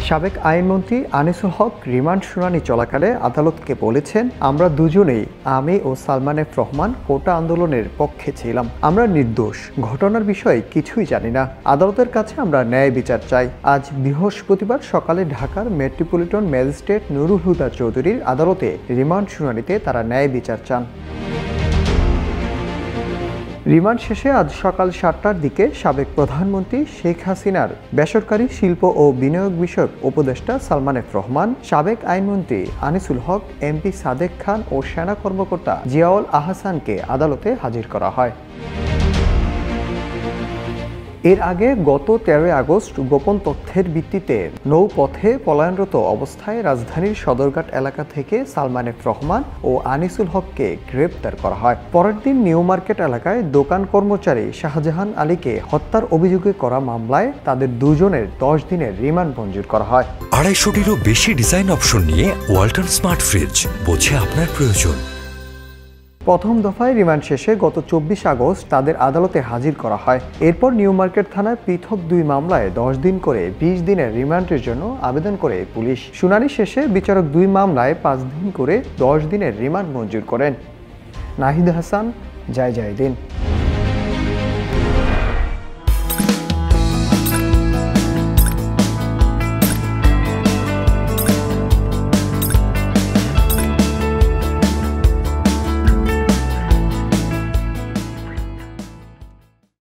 সাবেক আইনমন্ত্রী আনিসুল হক রিমান্ড শুনানি চলাকালে আদালতকে বলেছেন, আমরা দুজনেই আমি ও সালমান এফ রহমান কোটা আন্দোলনের পক্ষে ছিলাম। আমরা নির্দোষ, ঘটনার বিষয়ে কিছুই জানি না। আদালতের কাছে আমরা ন্যায় বিচার চাই। আজ বৃহস্পতিবার সকালে ঢাকার মেট্রোপলিটন ম্যাজিস্ট্রেট নুরুল হুদা চৌধুরীর আদালতে রিমান্ড শুনানিতে তারা ন্যায় বিচার চান। রিমান্ড শেষে আজ সকাল 7টার দিকে সাবেক প্রধানমন্ত্রী শেখ হাসিনার বেসরকারি শিল্প ও বিনিয়োগ বিষয়ক উপদেষ্টা সালমান এফ রহমান, সাবেক আইনমন্ত্রী আনিসুল হক, এমপি সাদেক খান ও সেনা কর্মকর্তা জিয়াউল আহসানকে আদালতে হাজির করা হয়। এর আগে গত 13 আগস্ট গোপন তথ্যের ভিত্তিতে নৌপথে পলায়নরত অবস্থায় রাজধানীর সদরঘাট এলাকা থেকে সালমান এফ রহমান ও আনিসুল হককে গ্রেপ্তার করা হয়। পরের দিন নিউ মার্কেট এলাকায় দোকান কর্মচারী শাহজাহান আলীকে হত্যার অভিযোগে করা মামলায় তাদের দুজনের 10 দিনের রিমান্ড মঞ্জুর করা হয়। 250-টিরও বেশি ডিজাইন অপশন নিয়ে ওয়ালটন স্মার্ট ফ্রিজ, বোঝে আপনার প্রয়োজন। প্রথম দফায় রিমান্ড শেষে গত 24 আগস্ট তাদের আদালতে হাজির করা হয়। এরপর নিউ মার্কেট থানায় পৃথক 2 মামলায় 10 দিন করে 20 দিনের রিমান্ডের জন্য আবেদন করে পুলিশ। শুনানি শেষে বিচারক 2 মামলায় 5 দিন করে 10 দিনের রিমান্ড মঞ্জুর করেন। নাহিদ হাসান, জয় দিন।